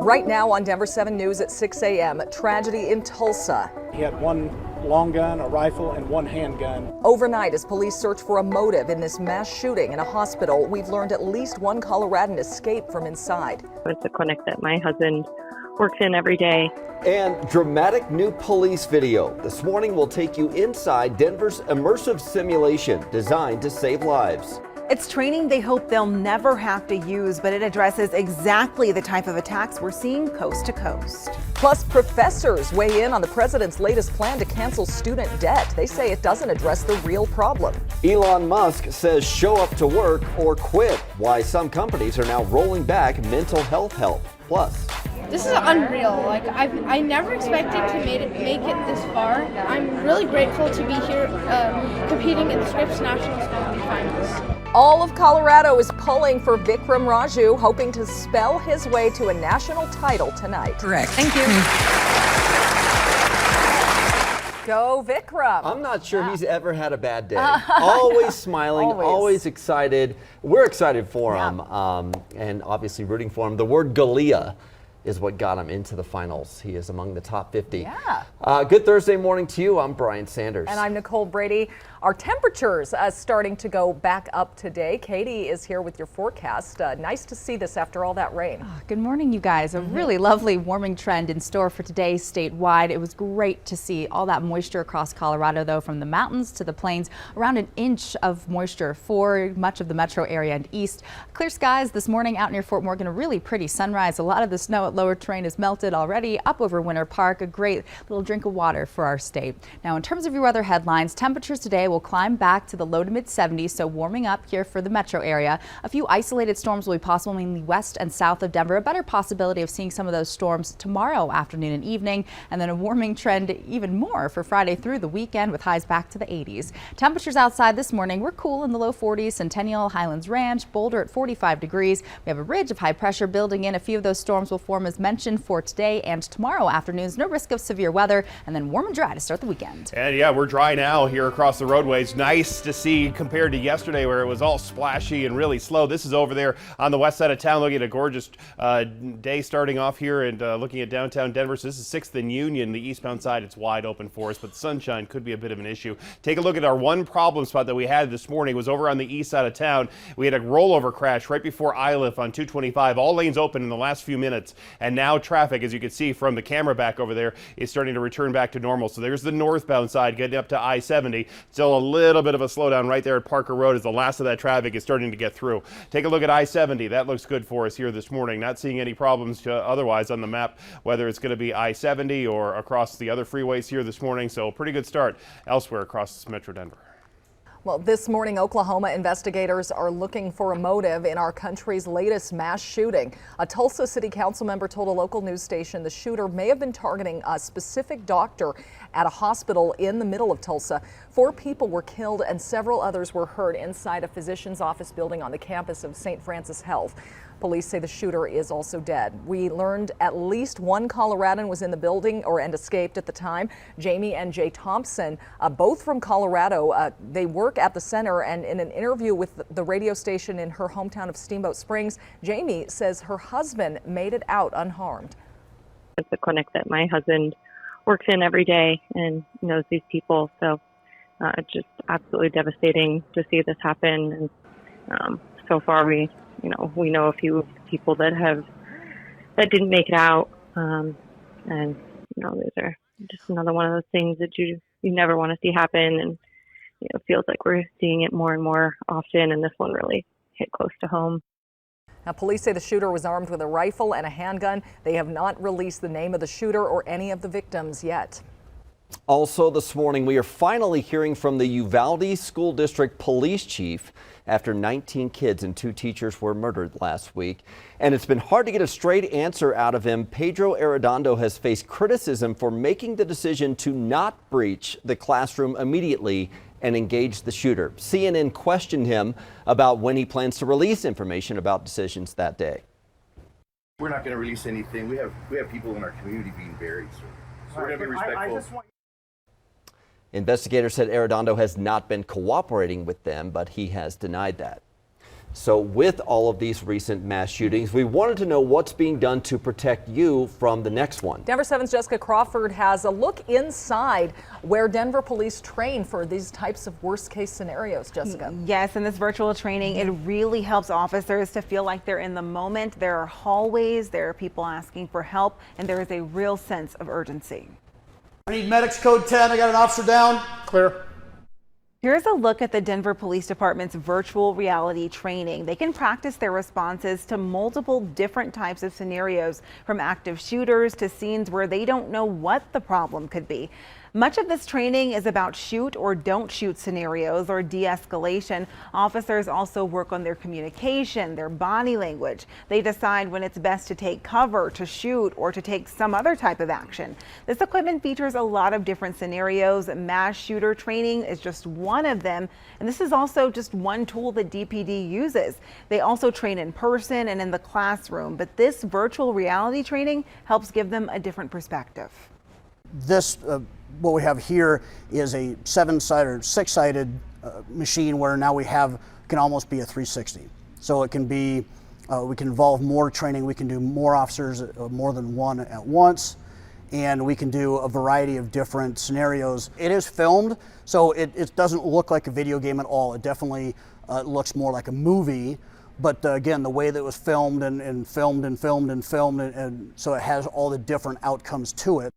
Right now on Denver 7 News at 6 a.m., tragedy in Tulsa. He had one long gun, a rifle, and one handgun. Overnight, as police search for a motive in this mass shooting in a hospital, we've learned at least one Coloradan escaped from inside. It's a clinic that my husband works in every day. And dramatic new police video. This morning we'll take you inside Denver's immersive simulation designed to save lives. It's training they hope they'll never have to use, but it addresses exactly the type of attacks we're seeing coast to coast. Plus, professors weigh in on the president's latest plan to cancel student debt. They say it doesn't address the real problem. Elon Musk says show up to work or quit. Why some companies are now rolling back mental health help. Plus, this is unreal. I never expected to make it this far. I'm really grateful to be here competing in the Scripps National Spelling Finals. All of Colorado is pulling for Vikram Raju, hoping to spell his way to a national title tonight. Correct. Thank you. Go Vikram. I'm not sure he's ever had a bad day. Always smiling, always excited. We're excited for him, and obviously rooting for him. The word Galea is what got him into the finals. He is among the top 50. Yeah. Good Thursday morning to you. I'm Brian Sanders. And I'm Nicole Brady. Our temperatures starting to go back up today. Katie is here with your forecast. Nice to see this after all that rain. Oh, good morning, you guys. A really lovely warming trend in store for today statewide. It was great to see all that moisture across Colorado, though, from the mountains to the plains. Around an inch of moisture for much of the metro area and east. Clear skies this morning out near Fort Morgan. A really pretty sunrise. A lot of the snow at lower terrain is melted already up over Winter Park. A great little drink of water for our state. Now, in terms of your weather headlines, temperatures today will climb back to the low to mid 70s, so warming up here for the metro area. A few isolated storms will be possible mainly west and south of Denver. A better possibility of seeing some of those storms tomorrow afternoon and evening, and then a warming trend even more for Friday through the weekend with highs back to the 80s. Temperatures outside this morning were cool in the low 40s. Centennial, Highlands Ranch, Boulder at 45 degrees. We have a ridge of high pressure building in. A few of those storms will form as mentioned for today and tomorrow afternoons. No risk of severe weather, and then warm and dry to start the weekend. And yeah, we're dry now here across the roadways. Nice to see compared to yesterday where it was all splashy and really slow. This is over there on the west side of town, looking at a gorgeous day starting off here and looking at downtown Denver. So this is 6th and Union. The eastbound side, it's wide open for us, but sunshine could be a bit of an issue. Take a look at our one problem spot that we had this morning. It was over on the east side of town. We had a rollover crash right before ILIF on 225. All lanes open in the last few minutes. And now traffic, as you can see from the camera back over there, is starting to return back to normal. So there's the northbound side getting up to I-70. Still a little bit of a slowdown right there at Parker Road as the last of that traffic is starting to get through. Take a look at I-70. That looks good for us here this morning. Not seeing any problems otherwise on the map, whether it's going to be I-70 or across the other freeways here this morning. So pretty good start elsewhere across Metro Denver. Well, this morning, Oklahoma investigators are looking for a motive in our country's latest mass shooting. A Tulsa city council member told a local news station the shooter may have been targeting a specific doctor at a hospital in the middle of Tulsa. 4 people were killed and several others were hurt inside a physician's office building on the campus of St. Francis Health. Police say the shooter is also dead. We learned at least one Coloradan was in the building and escaped at the time. Jamie and Jay Thompson, both from Colorado, they work at the center, and in an interview with the radio station in her hometown of Steamboat Springs, Jamie says her husband made it out unharmed. It's a clinic that my husband works in every day and knows these people, so it's just absolutely devastating to see this happen. And so far we know a few people that didn't make it out, and these are just another one of those things that you never want to see happen, and it feels like we're seeing it more and more often, and this one really hit close to home. Now, police say the shooter was armed with a rifle and a handgun. They have not released the name of the shooter or any of the victims yet. Also this morning, we are finally hearing from the Uvalde School District Police Chief after 19 kids and 2 teachers were murdered last week. And it's been hard to get a straight answer out of him. Pedro Arredondo has faced criticism for making the decision to not breach the classroom immediately and engage the shooter. CNN questioned him about when he plans to release information about decisions that day. We're not going to release anything. We have people in our community being buried, so we're going to be respectful. Investigators said Arredondo has not been cooperating with them, but he has denied that. So with all of these recent mass shootings, we wanted to know what's being done to protect you from the next one. Denver 7's Jessica Crawford has a look inside where Denver police train for these types of worst case scenarios, Jessica. Yes, in this virtual training, it really helps officers to feel like they're in the moment. There are hallways, there are people asking for help, and there is a real sense of urgency. I need medics code 10. I got an officer down. Clear. Here's a look at the Denver Police Department's virtual reality training. They can practice their responses to multiple different types of scenarios, from active shooters to scenes where they don't know what the problem could be. Much of this training is about shoot or don't shoot scenarios or de-escalation. Officers also work on their communication, their body language. They decide when it's best to take cover, to shoot, or to take some other type of action. This equipment features a lot of different scenarios. Mass shooter training is just one of them. And this is also just one tool that DPD uses. They also train in person and in the classroom, but this virtual reality training helps give them a different perspective. This, what we have here is a 7-sided or 6-sided machine where now we can almost be a 360. So it can be, we can involve more training, we can do more officers, more than one at once, and we can do a variety of different scenarios. It is filmed, so it doesn't look like a video game at all. It definitely looks more like a movie. But again, the way that it was filmed and filmed and filmed and filmed, and so it has all the different outcomes to it.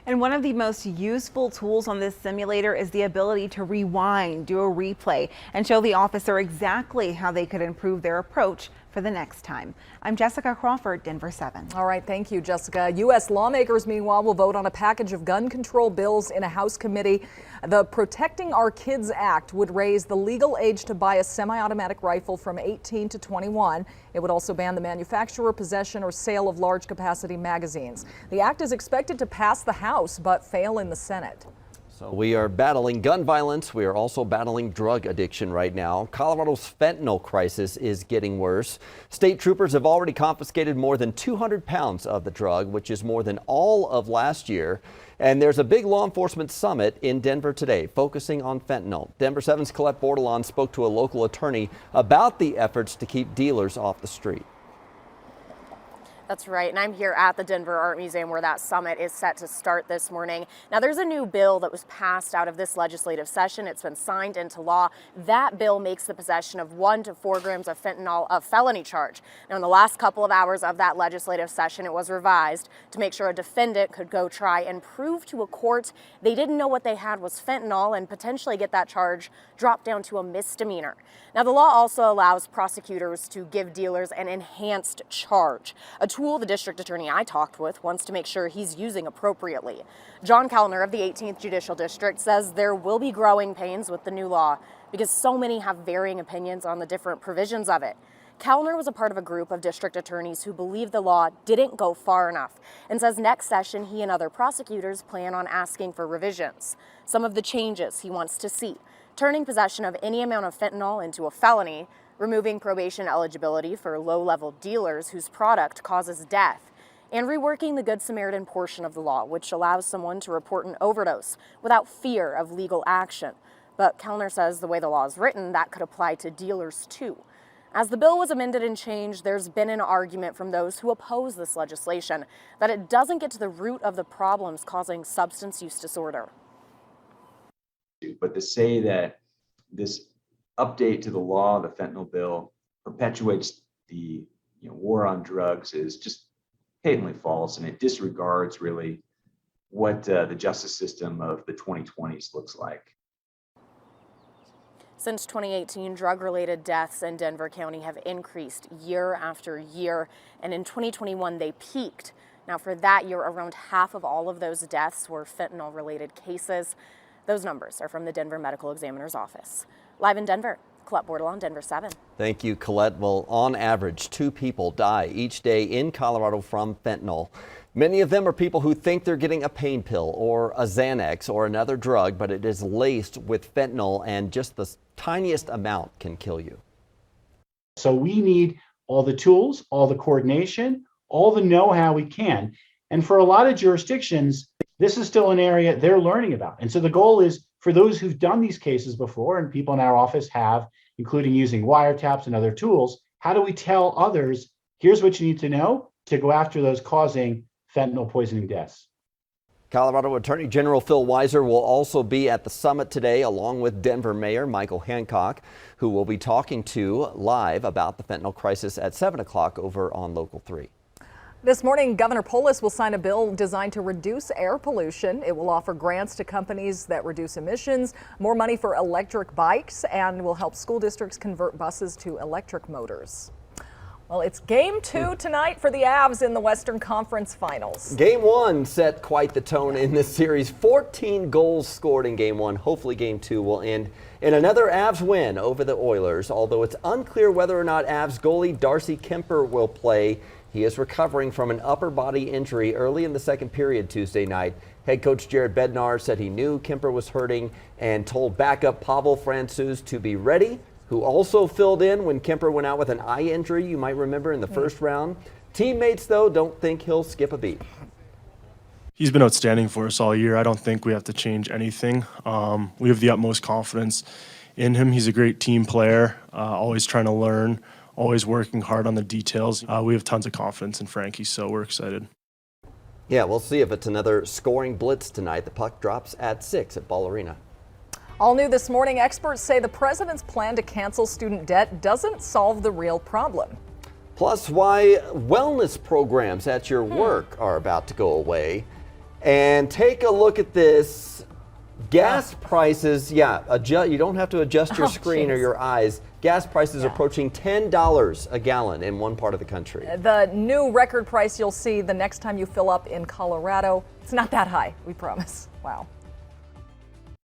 And one of the most useful tools on this simulator is the ability to rewind, do a replay, and show the officer exactly how they could improve their approach for the next time. I'm Jessica Crawford, Denver 7. All right, thank you, Jessica. U.S. lawmakers, meanwhile, will vote on a package of gun control bills in a House committee. The Protecting Our Kids Act would raise the legal age to buy a semi-automatic rifle from 18 to 21. It would also ban the manufacture, possession, or sale of large capacity magazines. The act is expected to pass the House but fail in the Senate. So we are battling gun violence. We are also battling drug addiction right now. Colorado's fentanyl crisis is getting worse. State troopers have already confiscated more than 200 pounds of the drug, which is more than all of last year. And there's a big law enforcement summit in Denver today focusing on fentanyl. Denver 7's Colette Bordelon spoke to a local attorney about the efforts to keep dealers off the street. That's right, and I'm here at the Denver Art Museum where that summit is set to start this morning. Now, there's a new bill that was passed out of this legislative session. It's been signed into law. That bill makes the possession of 1 to 4 grams of fentanyl a felony charge. Now, in the last couple of hours of that legislative session, it was revised to make sure a defendant could go try and prove to a court they didn't know what they had was fentanyl and potentially get that charge dropped down to a misdemeanor. Now, the law also allows prosecutors to give dealers an enhanced charge, a tool the district attorney I talked with wants to make sure he's using appropriately. John Kellner of the 18th Judicial District says there will be growing pains with the new law because so many have varying opinions on the different provisions of it. Kellner was a part of a group of district attorneys who believe the law didn't go far enough and says next session he and other prosecutors plan on asking for revisions. Some of the changes he wants to see: turning possession of any amount of fentanyl into a felony, removing probation eligibility for low-level dealers whose product causes death, and reworking the Good Samaritan portion of the law, which allows someone to report an overdose without fear of legal action. But Kellner says the way the law is written, that could apply to dealers too. As the bill was amended and changed, there's been an argument from those who oppose this legislation that it doesn't get to the root of the problems causing substance use disorder. But to say that this update to the law, the fentanyl bill, perpetuates the war on drugs is just patently false, and it disregards really what the justice system of the 2020s looks like. Since 2018, drug-related deaths in Denver County have increased year after year, and in 2021 they peaked. Now, for that year, around half of all of those deaths were fentanyl-related cases. Those numbers are from the Denver Medical Examiner's Office. Live in Denver, Colette Bordelon, Denver 7. Thank you, Colette. Well, on average, 2 people die each day in Colorado from fentanyl. Many of them are people who think they're getting a pain pill or a Xanax or another drug, but it is laced with fentanyl, and just the tiniest amount can kill you. So we need all the tools, all the coordination, all the know-how we can. And for a lot of jurisdictions, this is still an area they're learning about. And so the goal is for those who've done these cases before, and people in our office have, including using wiretaps and other tools, how do we tell others, here's what you need to know to go after those causing fentanyl poisoning deaths? Colorado Attorney General Phil Weiser will also be at the summit today, along with Denver Mayor Michael Hancock, who will be talking to live about the fentanyl crisis at 7 o'clock over on Local 3. This morning, Governor Polis will sign a bill designed to reduce air pollution. It will offer grants to companies that reduce emissions, more money for electric bikes, and will help school districts convert buses to electric motors. Well, it's game 2 tonight for the Avs in the Western Conference Finals. Game 1 set quite the tone in this series. 14 goals scored in Game 1. Hopefully Game 2 will end in another Avs win over the Oilers, although it's unclear whether or not Avs goalie Darcy Kuemper will play. He is recovering from an upper body injury early in the second period Tuesday night. Head coach Jared Bednar said he knew Kuemper was hurting and told backup Pavel Francouz to be ready, who also filled in when Kuemper went out with an eye injury, you might remember, in the first round. Teammates, though, don't think he'll skip a beat. He's been outstanding for us all year. I don't think we have to change anything. We have the utmost confidence in him. He's a great team player, always trying to learn, always working hard on the details. We have tons of confidence in Frankie, so we're excited. Yeah, we'll see if it's another scoring blitz tonight. The puck drops at 6 at Ball Arena. All new this morning, experts say the president's plan to cancel student debt doesn't solve the real problem. Plus, why wellness programs at your work are about to go away. And take a look at this. Gas prices, you don't have to adjust your screen or your eyes. Gas prices approaching $10 a gallon in one part of the country. The new record price you'll see the next time you fill up in Colorado, it's not that high, we promise. Wow.